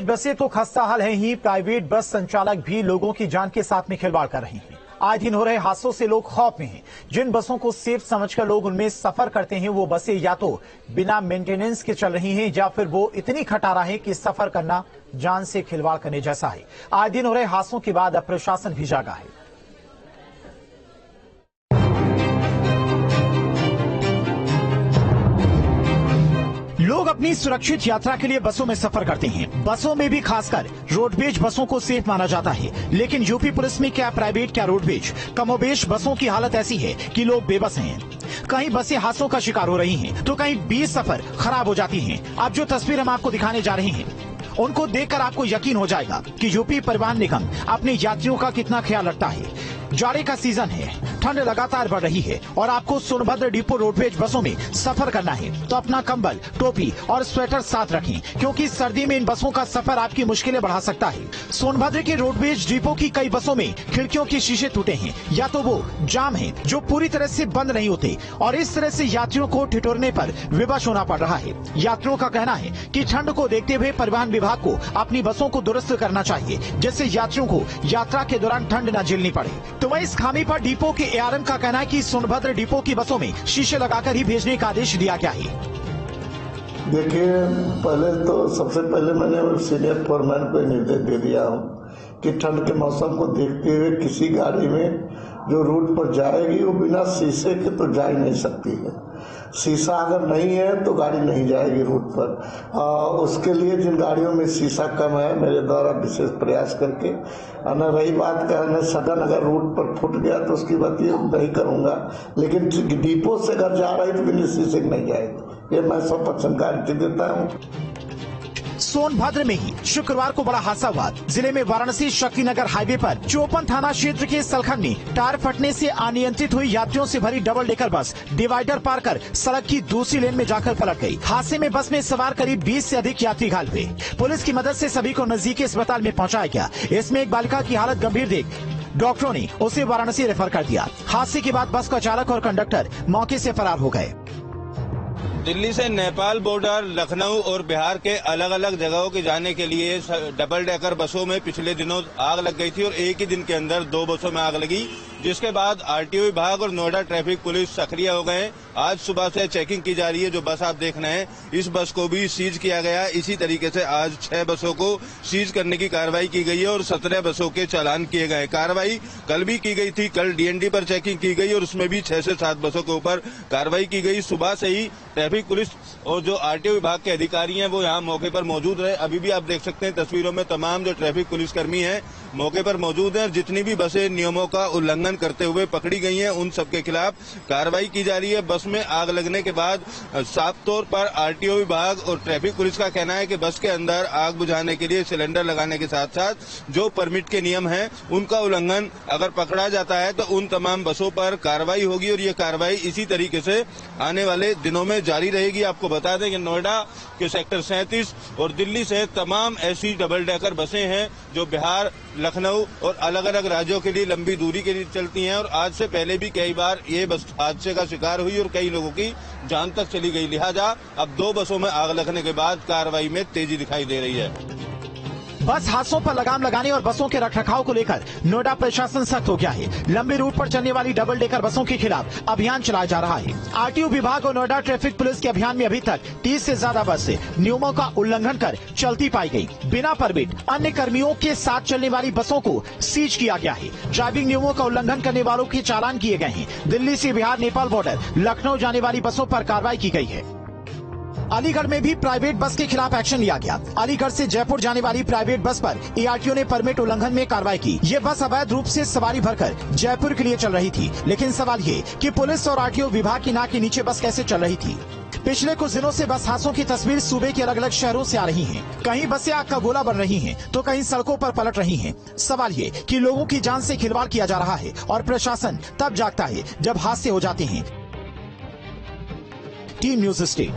बसें तो खस्ता हाल है ही, प्राइवेट बस संचालक भी लोगों की जान के साथ में खिलवाड़ कर रहे हैं। आए दिन हो रहे हादसों से लोग खौफ में हैं। जिन बसों को सेफ समझकर लोग उनमें सफर करते हैं, वो बसें या तो बिना मेंटेनेंस के चल रही हैं या फिर वो इतनी खटारा है कि सफर करना जान से खिलवाड़ करने जैसा है। आए दिन हो रहे हादसों के बाद अब प्रशासन भी जागा है। लोग अपनी सुरक्षित यात्रा के लिए बसों में सफर करते हैं। बसों में भी खासकर रोडवेज बसों को सेफ माना जाता है, लेकिन यूपी पुलिस में क्या प्राइवेट क्या रोडवेज, कमोबेश बसों की हालत ऐसी है कि लोग बेबस हैं। कहीं बसें हादसों का शिकार हो रही हैं, तो कहीं 20 सफर खराब हो जाती हैं। अब जो तस्वीर हम आपको दिखाने जा रहे हैं, उनको देखकर आपको यकीन हो जाएगा कि यूपी परिवहन निगम अपने यात्रियों का कितना ख्याल रखता है। जाड़े का सीजन है, ठंड लगातार बढ़ रही है और आपको सोनभद्र डिपो रोडवेज बसों में सफर करना है तो अपना कंबल, टोपी और स्वेटर साथ रखें, क्योंकि सर्दी में इन बसों का सफर आपकी मुश्किलें बढ़ा सकता है। सोनभद्र के रोडवेज डिपो की कई बसों में खिड़कियों के शीशे टूटे हैं या तो वो जाम है जो पूरी तरह से बंद नहीं होते, और इस तरह से यात्रियों को ठिठुरने पर विवश होना पड़ रहा है। यात्रियों का कहना है कि ठंड को देखते हुए परिवहन विभाग को अपनी बसों को दुरुस्त करना चाहिए, जिससे यात्रियों को यात्रा के दौरान ठंड न झेलनी पड़े। तो वहीं इस खामी पर डिपो के एआरएम का कहना है कि सोनभद्र डिपो की बसों में शीशे लगाकर ही भेजने का आदेश दिया गया है। देखिए, पहले तो सबसे पहले मैंने सीनियर फोरमैन को निर्देश दे दिया हूँ कि ठंड के मौसम को देखते हुए किसी गाड़ी में जो रूट पर जाएगी वो बिना शीशे के तो जा ही नहीं सकती है। शीशा अगर नहीं है तो गाड़ी नहीं जाएगी रूट पर। उसके लिए जिन गाड़ियों में शीशा कम है, मेरे द्वारा विशेष प्रयास करके, न रही बात कहने सडन अगर रूट पर फूट गया तो उसकी बात ये नहीं करूँगा, लेकिन डिपो से अगर जा रही तो बिना शीशे नहीं जाएगी, ये मैं 100% गारंटी देता हूँ। सोनभद्र में ही शुक्रवार को बड़ा हादसा हुआ। जिले में वाराणसी शक्तिनगर हाईवे पर चौपन थाना क्षेत्र के सलखन में टायर फटने से अनियंत्रित हुई यात्रियों से भरी डबल डेकर बस डिवाइडर पार कर सड़क की दूसरी लेन में जाकर पलट गई। हादसे में बस में सवार करीब 20 से अधिक यात्री घायल हुए। पुलिस की मदद से सभी को नजदीकी अस्पताल में पहुंचाया गया। इसमें एक बालिका की हालत गंभीर देख डॉक्टरों ने उसे वाराणसी रेफर कर दिया। हादसे के बाद बस का चालक और कंडक्टर मौके से फरार हो गए। दिल्ली से नेपाल बॉर्डर, लखनऊ और बिहार के अलग अलग जगहों के जाने के लिए डबल डेकर बसों में पिछले दिनों आग लग गई थी और एक ही दिन के अंदर 2 बसों में आग लगी, जिसके बाद आरटीओ विभाग और नोएडा ट्रैफिक पुलिस सक्रिय हो गए। आज सुबह से चेकिंग की जा रही है। जो बस आप देख रहे हैं, इस बस को भी सीज किया गया। इसी तरीके से आज 6 बसों को सीज करने की कार्रवाई की गई है और 17 बसों के चालान किए गए। कार्रवाई कल भी की गई थी। कल डीएनडी पर चेकिंग की गई और उसमें भी 6 से 7 बसों के ऊपर कार्रवाई की गई। सुबह से ही ट्रैफिक पुलिस और जो आरटीओ विभाग के अधिकारी हैं वो यहाँ मौके पर मौजूद रहे। अभी भी आप देख सकते हैं तस्वीरों में तमाम जो ट्रैफिक पुलिसकर्मी हैं मौके पर मौजूद हैं। जितनी भी बसें नियमों का उल्लंघन करते हुए पकड़ी गई हैं उन सबके खिलाफ कार्रवाई की जा रही है। बस में आग लगने के बाद साफ तौर पर आरटीओ विभाग और ट्रैफिक पुलिस का कहना है कि बस के अंदर आग बुझाने के लिए सिलेंडर लगाने के साथ साथ जो परमिट के नियम हैं उनका उल्लंघन अगर पकड़ा जाता है तो उन तमाम बसों पर कार्रवाई होगी और ये कार्रवाई इसी तरीके से आने वाले दिनों में जारी रहेगी। आपको बता दें कि नोएडा के सेक्टर 37 और दिल्ली से तमाम ऐसी डबल डेकर बसें हैं जो बिहार, लखनऊ और अलग अलग राज्यों के लिए लंबी दूरी के लिए चलती हैं, और आज से पहले भी कई बार ये बस हादसे का शिकार हुई और कई लोगों की जान तक चली गई। लिहाजा अब 2 बसों में आग लगने के बाद कार्रवाई में तेजी दिखाई दे रही है। बस हादसों पर लगाम लगाने और बसों के रखरखाव को लेकर नोएडा प्रशासन सख्त हो गया है। लंबे रूट पर चलने वाली डबल डेकर बसों के खिलाफ अभियान चलाया जा रहा है। आरटीओ विभाग और नोएडा ट्रैफिक पुलिस के अभियान में अभी तक 30 से ज्यादा बस नियमों का उल्लंघन कर चलती पाई गई। बिना परमिट अन्य कर्मियों के साथ चलने वाली बसों को सीज किया गया है। ड्राइविंग नियमों का उल्लंघन करने वालों के चालान किए गए हैं। दिल्ली से बिहार, नेपाल बॉर्डर, लखनऊ जाने वाली बसों पर कार्रवाई की गई है। अलीगढ़ में भी प्राइवेट बस के खिलाफ एक्शन लिया गया। अलीगढ़ से जयपुर जाने वाली प्राइवेट बस पर एआरटीओ ने परमिट उल्लंघन में कार्रवाई की। ये बस अवैध रूप से सवारी भरकर जयपुर के लिए चल रही थी, लेकिन सवाल ये कि पुलिस और आरटीओ विभाग की नाक के नीचे बस कैसे चल रही थी। पिछले कुछ दिनों से बस हादसों की तस्वीर सूबे के अलग अलग शहरों से आ रही हैं। कहीं बसें आग का गोला बन रही हैं, तो कहीं सड़कों पर पलट रही हैं। सवाल ये कि लोगों की जान से खिलवाड़ किया जा रहा है और प्रशासन तब जागता है जब हादसे हो जाते हैं। Team news stay.